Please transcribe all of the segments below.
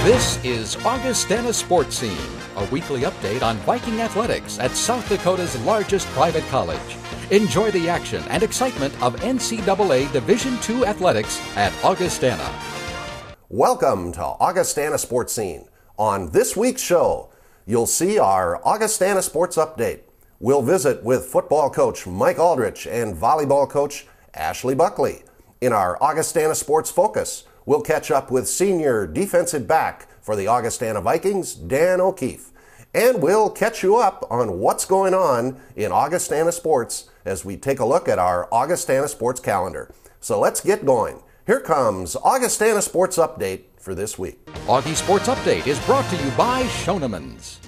This is Augustana Sportscene, a weekly update on Viking athletics at South Dakota's largest private college. Enjoy the action and excitement of NCAA Division II athletics at Augustana. Welcome to Augustana Sportscene. On this week's show, you'll see our Augustana Sports Update. We'll visit with football coach Mike Aldrich and volleyball coach Ashley Buckley. In our Augustana Sports Focus, we'll catch up with senior defensive back for the Augustana Vikings, Dan O'Keefe. And we'll catch you up on what's going on in Augustana sports as we take a look at our Augustana Sports calendar. So let's get going. Here comes Augustana Sports Update for this week. Augie Sports Update is brought to you by Schoenemann's.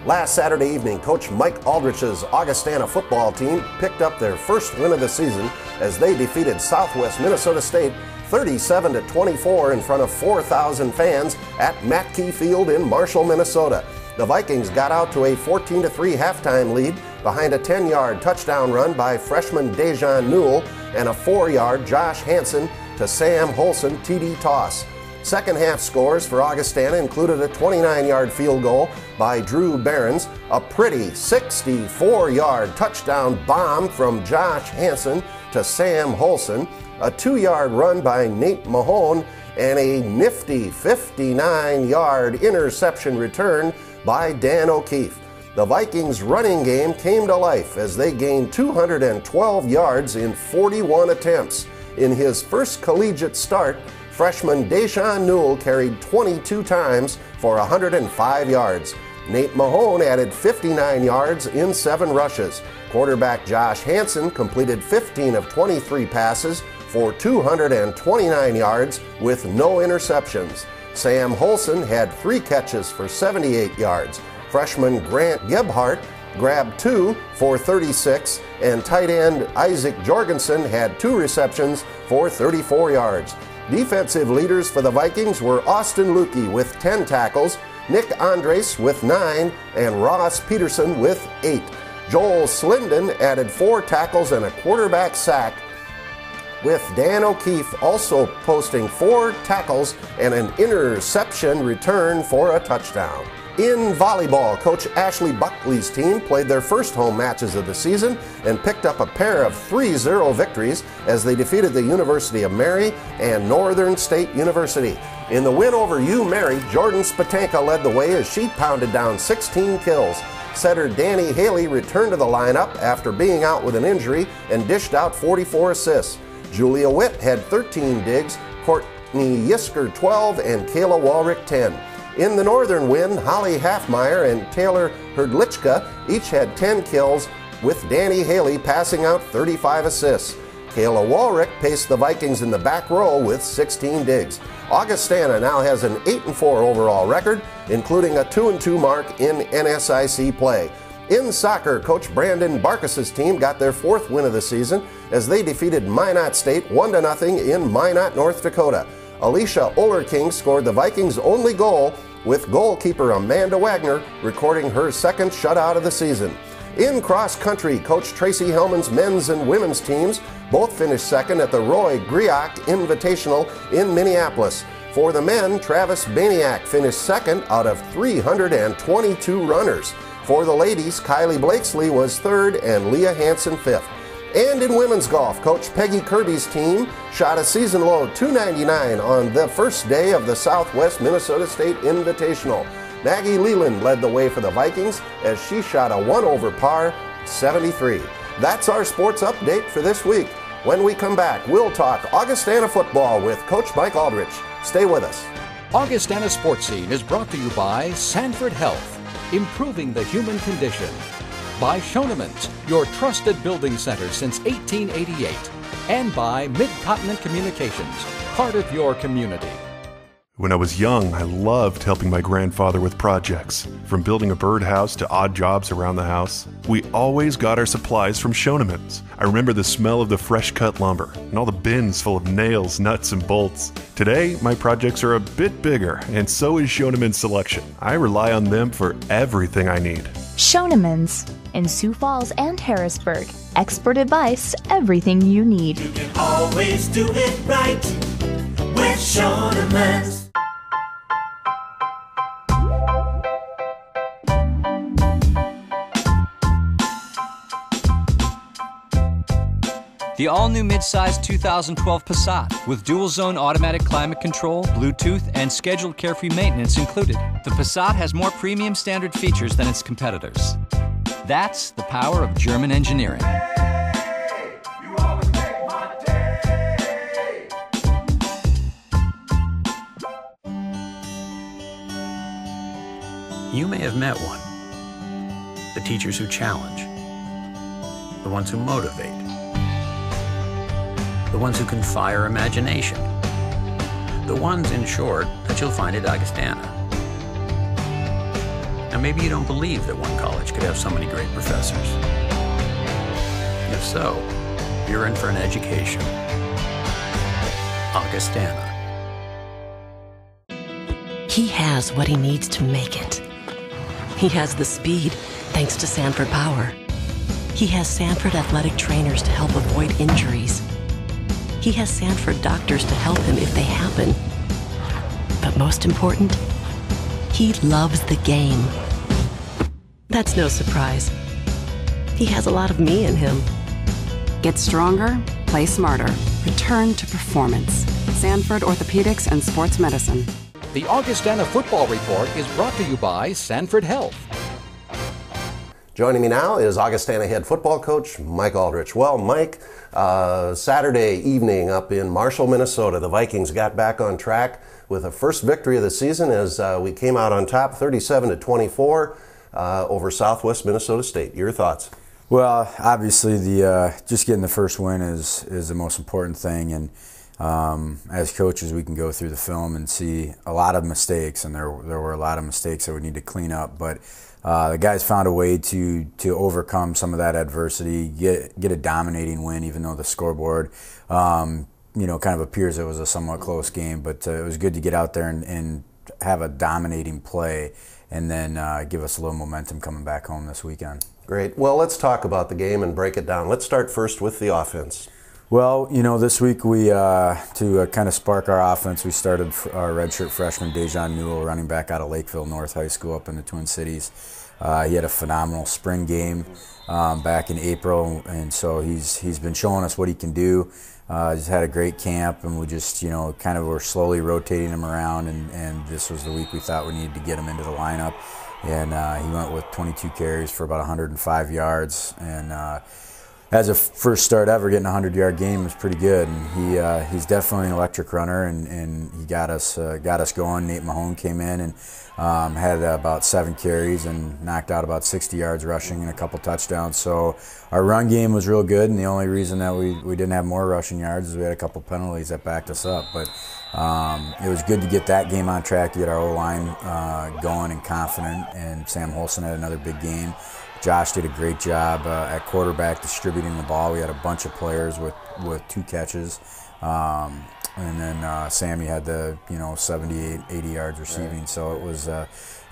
Last Saturday evening, Coach Mike Aldrich's Augustana football team picked up their first win of the season as they defeated Southwest Minnesota State 37-24 in front of 4,000 fans at Matkey Field in Marshall, Minnesota. The Vikings got out to a 14-3 halftime lead behind a 10-yard touchdown run by freshman Dejan Newell and a 4-yard Josh Hansen to Sam Holson TD toss. Second half scores for Augustana included a 29-yard field goal by Drew Behrens, a pretty 64-yard touchdown bomb from Josh Hansen to Sam Holson, a 2-yard run by Nate Mahone, and a nifty 59-yard interception return by Dan O'Keefe. The Vikings' running game came to life as they gained 212 yards in 41 attempts. In his first collegiate start, freshman Dejan Newell carried 22 times for 105 yards. Nate Mahone added 59 yards in 7 rushes. Quarterback Josh Hansen completed 15 of 23 passes for 229 yards with no interceptions. Sam Holson had 3 catches for 78 yards. Freshman Grant Gebhardt grabbed 2 for 36, and tight end Isaac Jorgensen had 2 receptions for 34 yards. Defensive leaders for the Vikings were Austin Lukey with 10 tackles, Nick Andres with 9, and Ross Peterson with 8. Joel Slinden added 4 tackles and a quarterback sack, with Dan O'Keefe also posting 4 tackles and an interception return for a touchdown. In volleyball, Coach Ashley Buckley's team played their first home matches of the season and picked up a pair of 3-0 victories as they defeated the University of Mary and Northern State University. In the win over U-Mary, Jordan Spatanka led the way as she pounded down 16 kills. Setter Danny Haley returned to the lineup after being out with an injury and dished out 44 assists. Julia Witt had 13 digs, Courtney Yisker 12, and Kayla Walrick 10. In the Northern win, Holly Halfmeyer and Taylor Herdlichka each had 10 kills, with Danny Haley passing out 35 assists. Kayla Walrick paced the Vikings in the back row with 16 digs. Augustana now has an 8-4 overall record, including a 2-2 mark in NSIC play. In soccer, Coach Brandon Barkas's team got their 4th win of the season as they defeated Minot State 1-0 in Minot, North Dakota. Alicia Olerking scored the Vikings' only goal, with goalkeeper Amanda Wagner recording her 2nd shutout of the season. In cross country, Coach Tracy Hellman's men's and women's teams both finished 2nd at the Roy Griak Invitational in Minneapolis. For the men, Travis Baniak finished 2nd out of 322 runners. For the ladies, Kylie Blakesley was 3rd and Leah Hansen 5th. And in women's golf, Coach Peggy Kirby's team shot a season-low .299 on the first day of the Southwest Minnesota State Invitational. Maggie Leland led the way for the Vikings as she shot a 1 over par 73. That's our sports update for this week. When we come back, we'll talk Augustana football with Coach Mike Aldrich. Stay with us. Augustana Sportscene is brought to you by Sanford Health, improving the human condition. By Schoenemann's, your trusted building center since 1888. And by Mid-Continent Communications, part of your community. When I was young, I loved helping my grandfather with projects. From building a birdhouse to odd jobs around the house, we always got our supplies from Schoenemann's. I remember the smell of the fresh-cut lumber and all the bins full of nails, nuts, and bolts. Today, my projects are a bit bigger, and so is Schoenemann's selection. I rely on them for everything I need. Schoenemann's in Sioux Falls and Harrisburg. Expert advice, everything you need. You can always do it right with Schoenemann's. The all-new midsize 2012 Passat with dual-zone automatic climate control, Bluetooth, and scheduled carefree maintenance included. The Passat has more premium standard features than its competitors. That's the power of German engineering. You may have met one. The teachers who challenge. The ones who motivate. The ones who can fire imagination. The ones, in short, that you'll find at Augustana. Now, maybe you don't believe that one college could have so many great professors. If so, you're in for an education. Augustana. He has what he needs to make it. He has the speed, thanks to Sanford Power. He has Sanford athletic trainers to help avoid injuries. He has Sanford doctors to help him if they happen. But most important, he loves the game. That's no surprise. He has a lot of me in him. Get stronger, play smarter. Return to performance. Sanford Orthopedics and Sports Medicine. The Augustana Football Report is brought to you by Sanford Health. Joining me now is Augustana head football coach Mike Aldrich. Well, Mike, Saturday evening up in Marshall, Minnesota, the Vikings got back on track with a first victory of the season as we came out on top 37-24 over Southwest Minnesota State. Your thoughts? Well, obviously, just getting the first win is the most important thing, and as coaches, we can go through the film and see a lot of mistakes, and there were a lot of mistakes that we need to clean up. But the guys found a way to overcome some of that adversity, get a dominating win, even though the scoreboard, kind of appears it was a somewhat close game. But it was good to get out there and have a dominating play, and then give us a little momentum coming back home this weekend. Great. Well, let's talk about the game and break it down. Let's start first with the offense. Well, this week we, to kind of spark our offense, we started our redshirt freshman Dejan Newell, running back out of Lakeville North High School up in the Twin Cities. He had a phenomenal spring game back in April, and so he's been showing us what he can do. He's had a great camp, and we just, kind of were slowly rotating him around, and this was the week we thought we needed to get him into the lineup. And he went with 22 carries for about 105 yards, and as a first start ever, getting a 100-yard game was pretty good. And he's definitely an electric runner, and he got us going. Nate Mahone came in and had about 7 carries and knocked out about 60 yards rushing and a couple touchdowns. So our run game was real good, and the only reason that we didn't have more rushing yards is we had a couple penalties that backed us up. But it was good to get that game on track, to get our O-line going and confident, and Sam Holson had another big game. Josh did a great job at quarterback distributing the ball. We had a bunch of players with 2 catches. And then Sammy had the 78, 80 yards receiving. Right. So it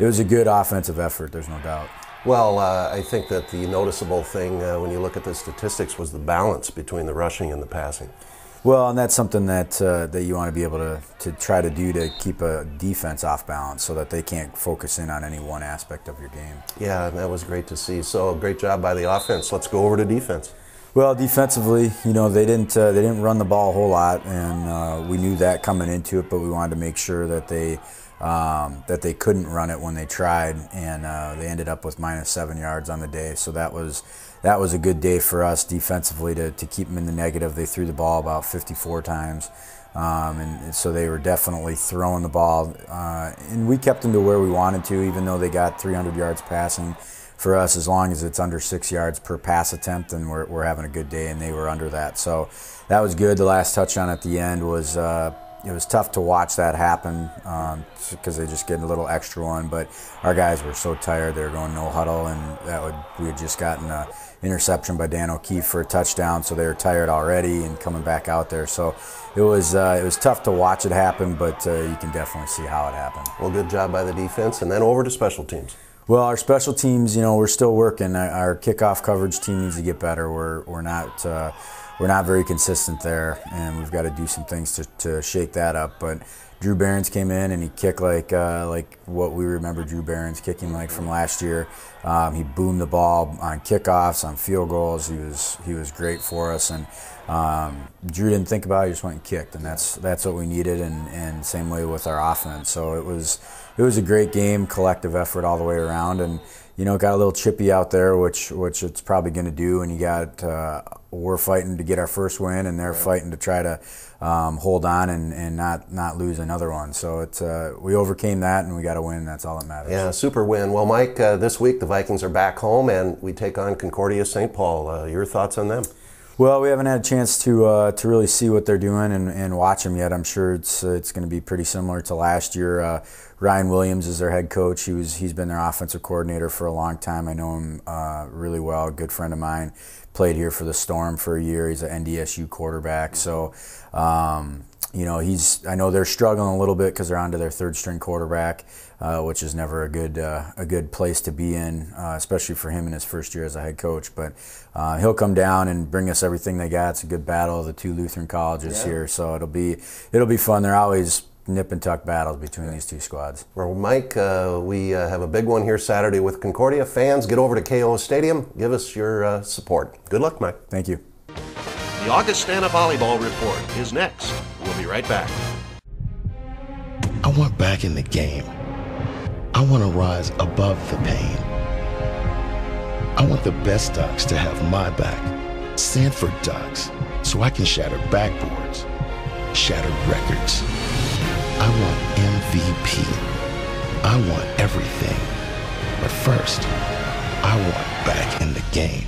was a good offensive effort, there's no doubt. Well, I think that the noticeable thing when you look at the statistics was the balance between the rushing and the passing. Well, and that's something that you want to be able to try to do to keep a defense off balance so that they can't focus in on any one aspect of your game. Yeah, and that was great to see. So great job by the offense. Let's go over to defense. Well, defensively, they didn't run the ball a whole lot, and we knew that coming into it, but we wanted to make sure that they couldn't run it when they tried, and they ended up with -7 yards on the day. So that was a good day for us defensively to keep them in the negative. They threw the ball about 54 times, and so they were definitely throwing the ball, and we kept them to where we wanted to, even though they got 300 yards passing. For us, as long as it's under 6 yards per pass attempt, then we're having a good day, and they were under that. So that was good. The last touchdown at the end was it was tough to watch that happen because they just get a little extra one. But our guys were so tired; they were going no huddle, and we had just gotten an interception by Dan O'Keefe for a touchdown, so they were tired already and coming back out there. So it was tough to watch it happen, but you can definitely see how it happened. Well, good job by the defense, and then over to special teams. Well, our special teams, we're still working. Our kickoff coverage team needs to get better. We're not very consistent there, and we've got to do some things to shake that up. But Drew Barons came in and he kicked like what we remember Drew Barons kicking like from last year. He boomed the ball on kickoffs, on field goals. He was great for us, and Drew didn't think about it. He just went and kicked, and that's what we needed. And same way with our offense. So it was a great game, collective effort all the way around, and got a little chippy out there, which it's probably going to do. And you got we're fighting to get our first win, and they're fighting to try to hold on and not lose another one. So it's we overcame that, and we got a win. And that's all that matters. Yeah, super win. Well, Mike, this week the Vikings are back home, and we take on Concordia St. Paul. Your thoughts on them? Well, we haven't had a chance to really see what they're doing and watch them yet. I'm sure it's going to be pretty similar to last year. Ryan Williams is their head coach. He's been their offensive coordinator for a long time. I know him really well. A good friend of mine. Played here for the Storm for a year. He's an NDSU quarterback. So, I know they're struggling a little bit because they're onto their third string quarterback, which is never a good place to be in, especially for him in his first year as a head coach. But he'll come down and bring us everything they got. It's a good battle of the two Lutheran colleges here, so it'll be fun. They're always nip and tuck battles between these two squads. Well, Mike, we have a big one here Saturday with Concordia. Fans, get over to KO Stadium. Give us your support. Good luck, Mike. Thank you. The Augustana Volleyball Report is next. We'll be right back. I want back in the game. I want to rise above the pain. I want the best Ducks to have my back. Sanford Ducks, so I can shatter backboards, shatter records. I want MVP. I want everything. But first, I want back in the game.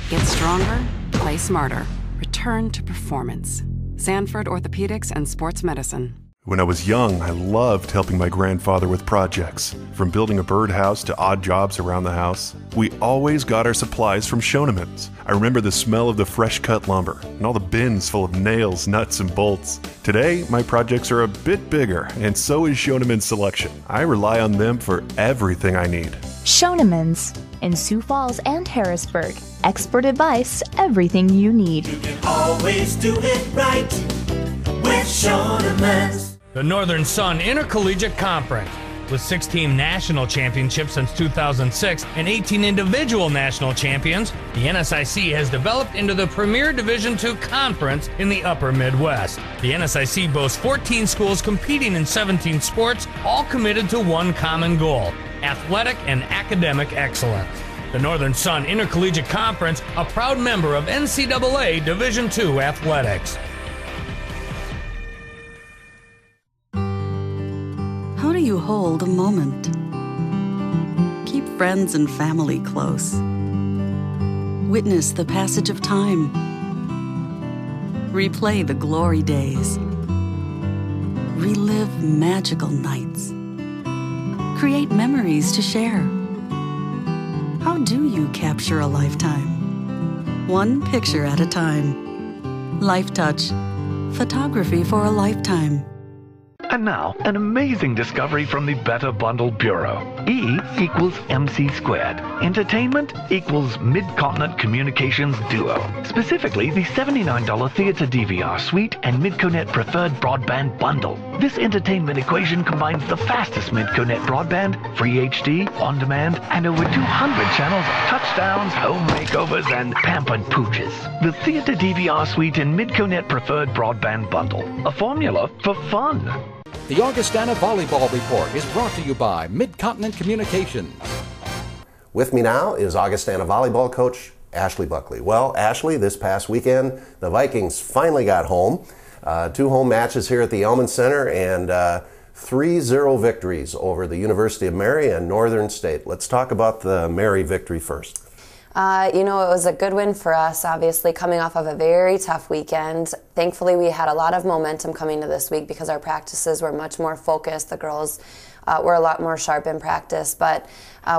Get stronger, play smarter. Return to performance. Sanford Orthopedics and Sports Medicine. When I was young, I loved helping my grandfather with projects. From building a birdhouse to odd jobs around the house, we always got our supplies from Schoenemann's. I remember the smell of the fresh-cut lumber and all the bins full of nails, nuts, and bolts. Today, my projects are a bit bigger, and so is Schoenemann's selection. I rely on them for everything I need. Schoenemann's in Sioux Falls and Harrisburg. Expert advice, everything you need. You can always do it right with Schoenemann's. The Northern Sun Intercollegiate Conference. With 6-team national championships since 2006 and 18 individual national champions, the NSIC has developed into the premier Division II conference in the upper Midwest. The NSIC boasts 14 schools competing in 17 sports, all committed to one common goal: athletic and academic excellence. The Northern Sun Intercollegiate Conference, a proud member of NCAA Division II athletics. How do you hold a moment? Keep friends and family close. Witness the passage of time. Replay the glory days. Relive magical nights. Create memories to share. How do you capture a lifetime? One picture at a time. Life Touch. Photography for a lifetime. And now, an amazing discovery from the Better Bundle Bureau. E equals MC squared. Entertainment equals Mid-Continent Communications Duo. Specifically, the $79 Theater DVR Suite and Midconet Preferred Broadband Bundle. This entertainment equation combines the fastest Midconet broadband, free HD, on-demand, and over 200 channels of touchdowns, home makeovers, and pampered pooches. The Theater DVR Suite and Midconet Preferred Broadband Bundle. A formula for fun. The Augustana Volleyball Report is brought to you by Mid-Continent Communications. With me now is Augustana volleyball coach Ashley Buckley. Well, Ashley, this past weekend, the Vikings finally got home. 2 home matches here at the Elman Center and 3-0 victories over the University of Mary and Northern State. Let's talk about the Mary victory first. It was a good win for us, obviously, coming off of a very tough weekend. Thankfully, we had a lot of momentum coming to this week because our practices were much more focused. The girls were a lot more sharp in practice, but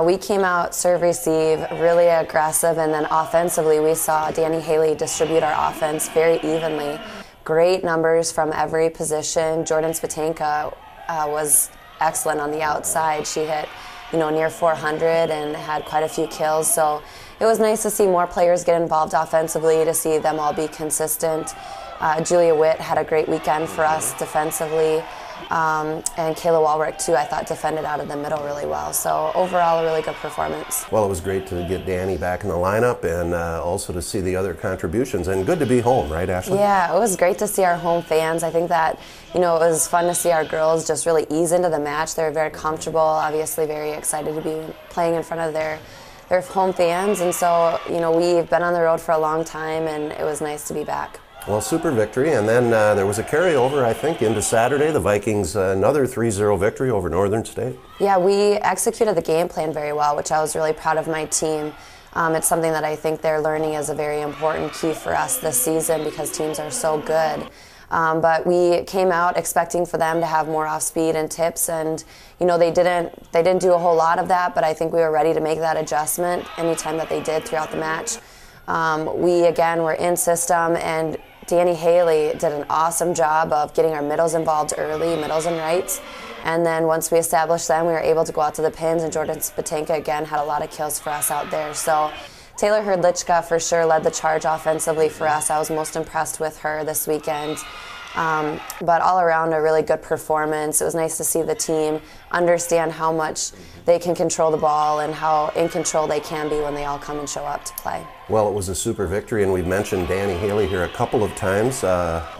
we came out serve receive really aggressive, and then offensively we saw Danny Haley distribute our offense very evenly. Great numbers from every position. Jordan Svitanka was excellent on the outside. She hit near 400 and had quite a few kills, so it was nice to see more players get involved offensively, to see them all be consistent. Julia Witt had a great weekend for us defensively. And Kayla Walrick, too, I thought defended out of the middle really well. So overall, a really good performance. Well, it was great to get Danny back in the lineup and also to see the other contributions. And good to be home, right, Ashley? Yeah, it was great to see our home fans. I think that, it was fun to see our girls just really ease into the match. They were very comfortable, obviously very excited to be playing in front of their home fans. And so, we've been on the road for a long time, and it was nice to be back. Well, super victory, and then there was a carryover, I think, into Saturday. The Vikings, another 3-0 victory over Northern State. Yeah, we executed the game plan very well, which I was really proud of my team. It's something that I think they're learning is a very important key for us this season because teams are so good. But we came out expecting for them to have more off speed and tips, and they didn't do a whole lot of that. But I think we were ready to make that adjustment anytime that they did throughout the match. We again were in system, and Danny Haley did an awesome job of getting our middles involved early, middles and rights. And then once we established them, we were able to go out to the pins, and Jordan Spatenka again had a lot of kills for us out there. So Taylor Hurdlichka for sure led the charge offensively for us. I was most impressed with her this weekend. But all around, a really good performance. It was nice to see the team understand how much they can control the ball and how in control they can be when they all come and show up to play. Well, it was a super victory, and we've mentioned Danny Haley here a couple of times.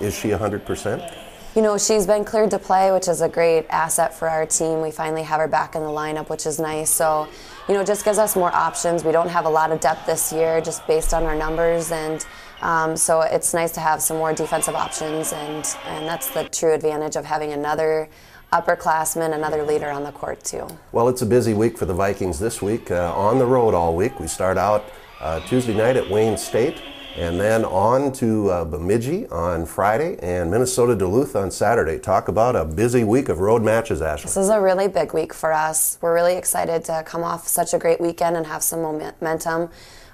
Is she 100%? She's been cleared to play, which is a great asset for our team. We finally have her back in the lineup, which is nice. So, just gives us more options. We don't have a lot of depth this year just based on our numbers, and so it's nice to have some more defensive options, and that's the true advantage of having another upperclassman, another leader on the court too. Well, it's a busy week for the Vikings this week. On the road all week. We start out Tuesday night at Wayne State, and then on to Bemidji on Friday and Minnesota Duluth on Saturday. Talk about a busy week of road matches, Ashley. This is a really big week for us. We're really excited to come off such a great weekend and have some momentum.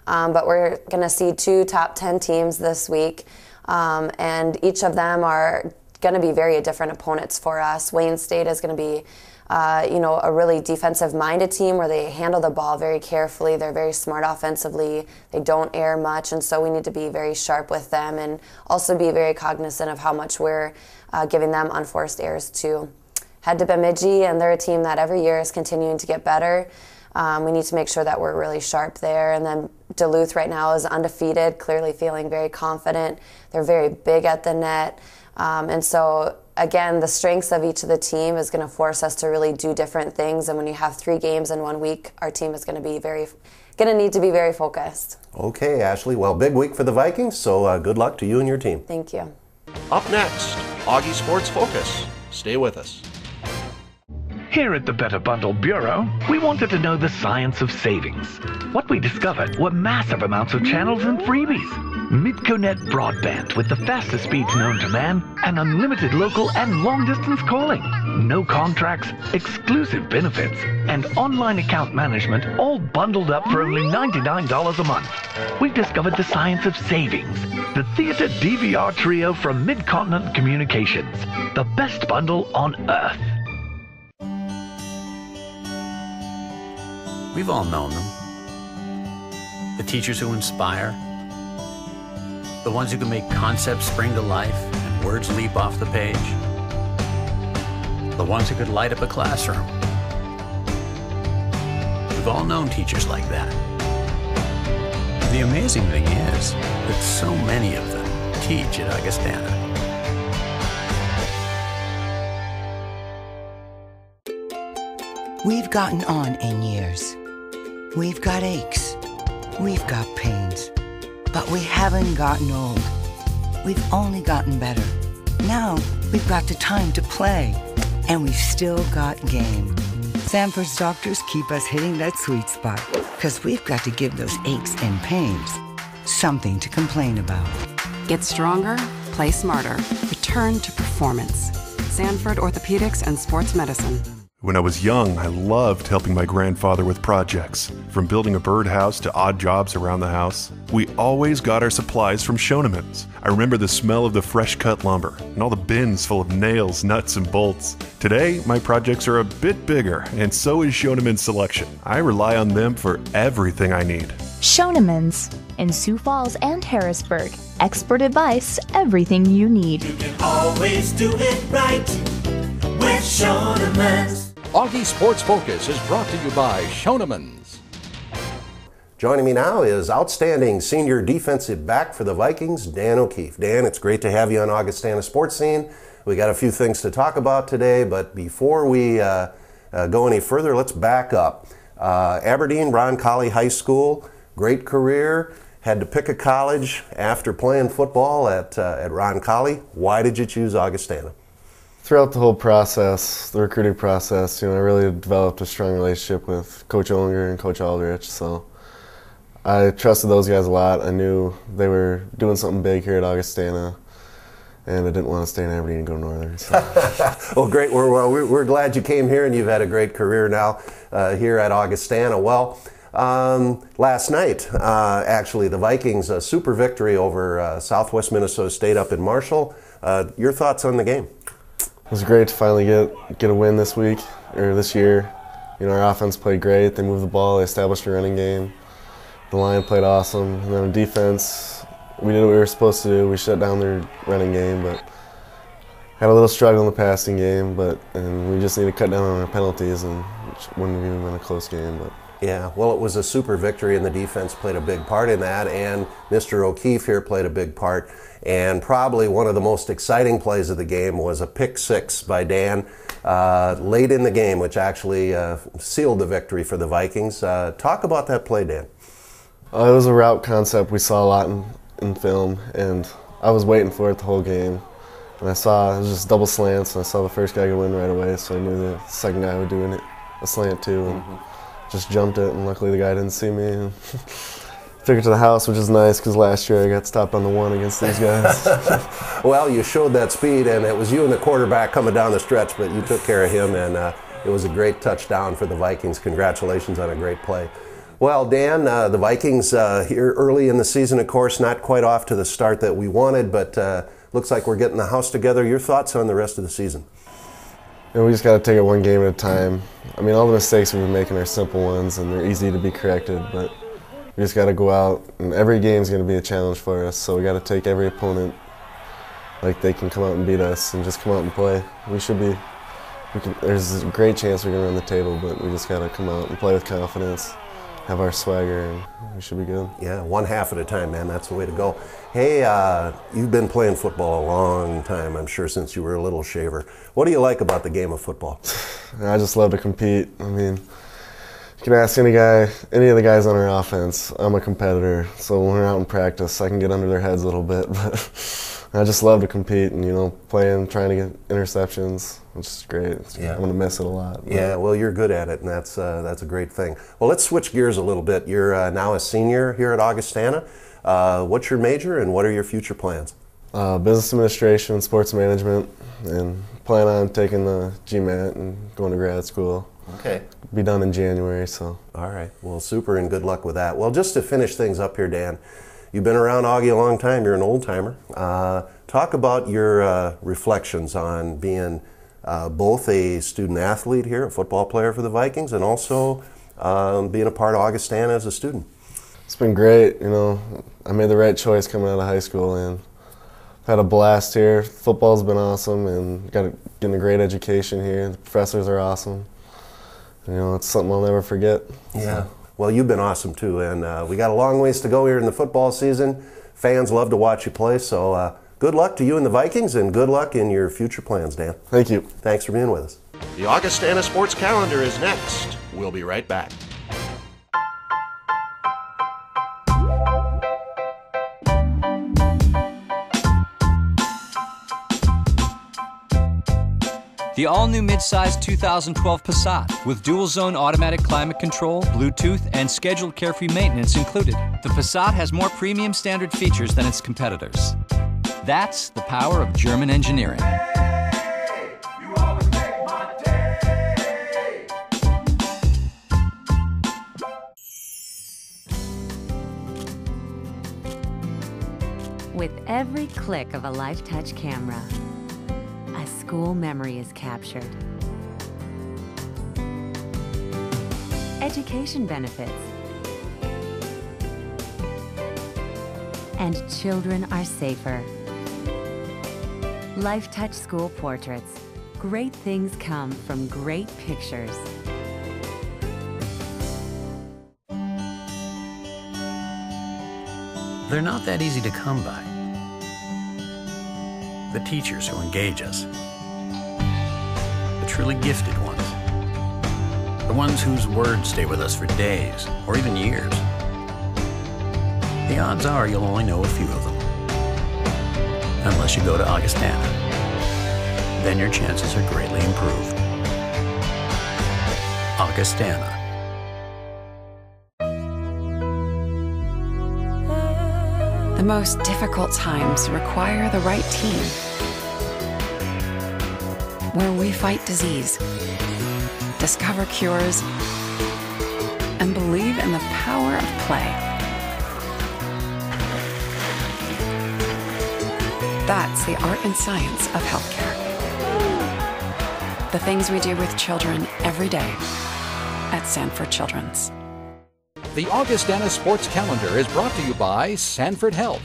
But we're going to see 2 top 10 teams this week, and each of them are going to be very different opponents for us. Wayne State is going to be a really defensive-minded team where they handle the ball very carefully. They're very smart offensively. They don't err much, and so we need to be very sharp with them and also be very cognizant of how much we're giving them unforced errors too. Head to Bemidji, and they're a team that every year is continuing to get better. We need to make sure that we're really sharp there. And then Duluth right now is undefeated, clearly feeling very confident. They're very big at the net. And so, again, the strengths of each of the team is going to force us to really do different things. And when you have 3 games in 1 week, our team is going to need to be very focused. Okay, Ashley. Well, big week for the Vikings, so good luck to you and your team. Thank you. Up next, Augie Sports Focus. Stay with us. Here at the Better Bundle Bureau, we wanted to know the science of savings. What we discovered were massive amounts of channels and freebies. Midconet broadband with the fastest speeds known to man and unlimited local and long-distance calling. No contracts, exclusive benefits, and online account management all bundled up for only $99 a month. We've discovered the science of savings. The Theater DVR Trio from Mid-Continent Communications. The best bundle on earth. We've all known them. The teachers who inspire. The ones who can make concepts spring to life and words leap off the page. The ones who could light up a classroom. We've all known teachers like that. The amazing thing is that so many of them teach at Augustana. We've gotten on in years. We've got aches. We've got pains. But we haven't gotten old. We've only gotten better. Now we've got the time to play. And we've still got game. Sanford's doctors keep us hitting that sweet spot. Because we've got to give those aches and pains something to complain about. Get stronger, play smarter. Return to performance. Sanford Orthopedics and Sports Medicine. When I was young, I loved helping my grandfather with projects. From building a birdhouse to odd jobs around the house, we always got our supplies from Schoenemann's. I remember the smell of the fresh cut lumber and all the bins full of nails, nuts, and bolts. Today, my projects are a bit bigger, and so is Schoenemann's selection. I rely on them for everything I need. Schoenemann's in Sioux Falls and Harrisburg. Expert advice, everything you need. You can always do it right. Schoenemans. Augie Sports Focus is brought to you by Schoenemans. Joining me now is outstanding senior defensive back for the Vikings, Dan O'Keefe. Dan, it's great to have you on Augustana Sportscene. We got a few things to talk about today, but before we go any further, let's back up. Aberdeen Roncalli High School, great career. Had to pick a college after playing football at Roncalli. Why did you choose Augustana? Throughout the whole process, the recruiting process, I really developed a strong relationship with Coach Ollinger and Coach Aldrich, so I trusted those guys a lot. I knew they were doing something big here at Augustana, and I didn't want to stay in Aberdeen and go Northern. So. Well, great. We're glad you came here, and you've had a great career now here at Augustana. Well, last night, actually, the Vikings, a super victory over Southwest Minnesota State up in Marshall. Your thoughts on the game? It was great to finally get a win this week, or this year. Our offense played great. They moved the ball. They established a running game. The line played awesome. And then on defense, we did what we were supposed to do. We shut down their running game, but had a little struggle in the passing game. And we just need to cut down on our penalties, and wouldn't have even been a close game. But. Yeah, well, it was a super victory, and the defense played a big part in that, and Mr. O'Keefe here played a big part. And probably one of the most exciting plays of the game was a pick six by Dan late in the game, which actually sealed the victory for the Vikings. Talk about that play, Dan. It was a route concept we saw a lot in film, and I was waiting for it the whole game. And I saw it was just double slants, and I saw the first guy go in right away, so I knew the second guy would do a slant too. And just jumped it, and luckily the guy didn't see me. And took it to the house, which is nice because last year I got stopped on the one against these guys. Well, you showed that speed, and it was you and the quarterback coming down the stretch, but you took care of him, and it was a great touchdown for the Vikings. Congratulations on a great play. Well, Dan, the Vikings here early in the season, of course, not quite off to the start that we wanted, but looks like we're getting the house together. Your thoughts on the rest of the season? We just got to take it one game at a time. All the mistakes we've been making are simple ones, and they're easy to be corrected, but we just got to go out, and every game is going to be a challenge for us, so we got to take every opponent like they can come out and beat us, and just come out and play. There's a great chance we're going to run the table, but we just got to come out and play with confidence, have our swagger, and we should be good. Yeah, one half at a time, man. That's the way to go. Hey, you've been playing football a long time, I'm sure, since you were a little shaver. What do you like about the game of football? I just love to compete. You can ask any of the guys on our offense. I'm a competitor, so when we're out in practice, I can get under their heads a little bit, but I just love to compete and, playing, trying to get interceptions, which is great. Yeah. I'm going to miss it a lot. But. Yeah, well, you're good at it, and that's a great thing. Well, let's switch gears a little bit. You're now a senior here at Augustana. What's your major, and what are your future plans? Business administration and sports management, and plan on taking the GMAT and going to grad school. Okay. Be done in January, so. All right. Well, super, and good luck with that. Well, just to finish things up here, Dan, you've been around Augie a long time. You're an old-timer. Talk about your reflections on being both a student-athlete here, a football player for the Vikings, and also being a part of Augustana as a student. It's been great. I made the right choice coming out of high school, and had a blast here. Football's been awesome, and getting a great education here. The professors are awesome. It's something I'll never forget. Yeah. Well, you've been awesome too, and we got a long ways to go here in the football season. Fans love to watch you play, so good luck to you and the Vikings, and good luck in your future plans, Dan. Thank you. Thanks for being with us. The Augustana Sports Calendar is next. We'll be right back. The all-new mid-size 2012 Passat with dual-zone automatic climate control, Bluetooth, and scheduled carefree maintenance included. The Passat has more premium standard features than its competitors. That's the power of German engineering. With every click of a LifeTouch camera, a school memory is captured. Education benefits. And children are safer. LifeTouch School Portraits. Great things come from great pictures. They're not that easy to come by. The teachers who engage us. The truly gifted ones. The ones whose words stay with us for days or even years. The odds are you'll only know a few of them. Unless you go to Augustana. Then your chances are greatly improved. Augustana. The most difficult times require the right team. Where we fight disease, discover cures, and believe in the power of play. That's the art and science of healthcare. The things we do with children every day at Sanford Children's. The Augustana Sports Calendar is brought to you by Sanford Health.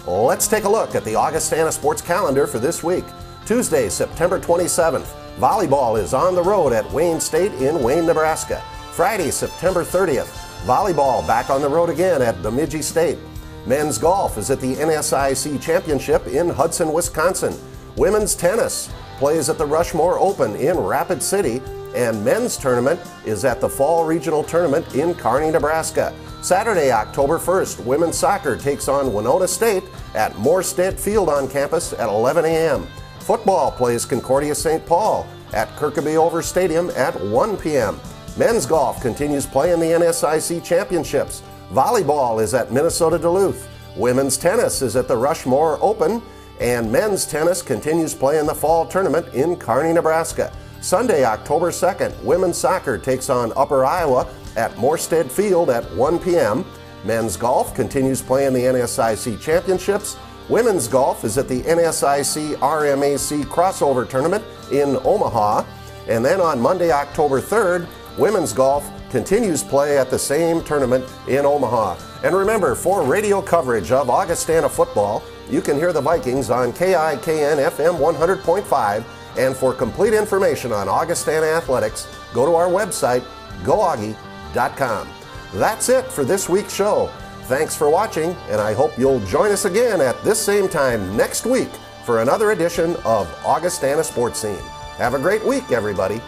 Let's take a look at the Augustana Sports Calendar for this week. Tuesday, September 27th, volleyball is on the road at Wayne State in Wayne, Nebraska. Friday, September 30th, volleyball back on the road again at Bemidji State. Men's golf is at the NSIC Championship in Hudson, Wisconsin. Women's tennis plays at the Rushmore Open in Rapid City, and men's tournament is at the Fall Regional Tournament in Kearney, Nebraska. Saturday, October 1st, women's soccer takes on Winona State at Moorstead Field on campus at 11 a.m. Football plays Concordia St. Paul at Kirkby Over Stadium at 1 p.m. Men's golf continues play in the NSIC Championships. Volleyball is at Minnesota Duluth. Women's tennis is at the Rushmore Open, and men's tennis continues play in the Fall Tournament in Kearney, Nebraska. Sunday, October 2nd, women's soccer takes on Upper Iowa at Moorstead Field at 1 p.m. Men's golf continues play in the NSIC Championships. Women's golf is at the NSIC RMAC Crossover Tournament in Omaha. And then on Monday, October 3rd, women's golf continues play at the same tournament in Omaha. And remember, for radio coverage of Augustana football, you can hear the Vikings on KIKN FM 100.5. And for complete information on Augustana athletics, go to our website, goaugie.com. That's it for this week's show. Thanks for watching, and I hope you'll join us again at this same time next week for another edition of Augustana Sportscene. Have a great week, everybody.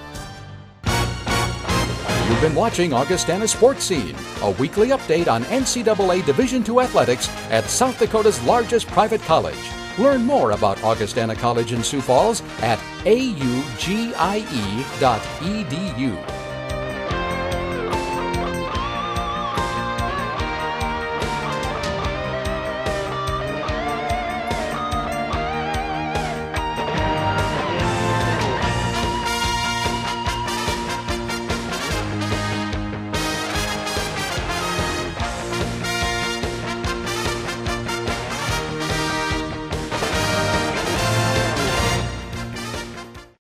You've been watching Augustana Sportscene, a weekly update on NCAA Division II athletics at South Dakota's largest private college. Learn more about Augustana College in Sioux Falls at augie.edu.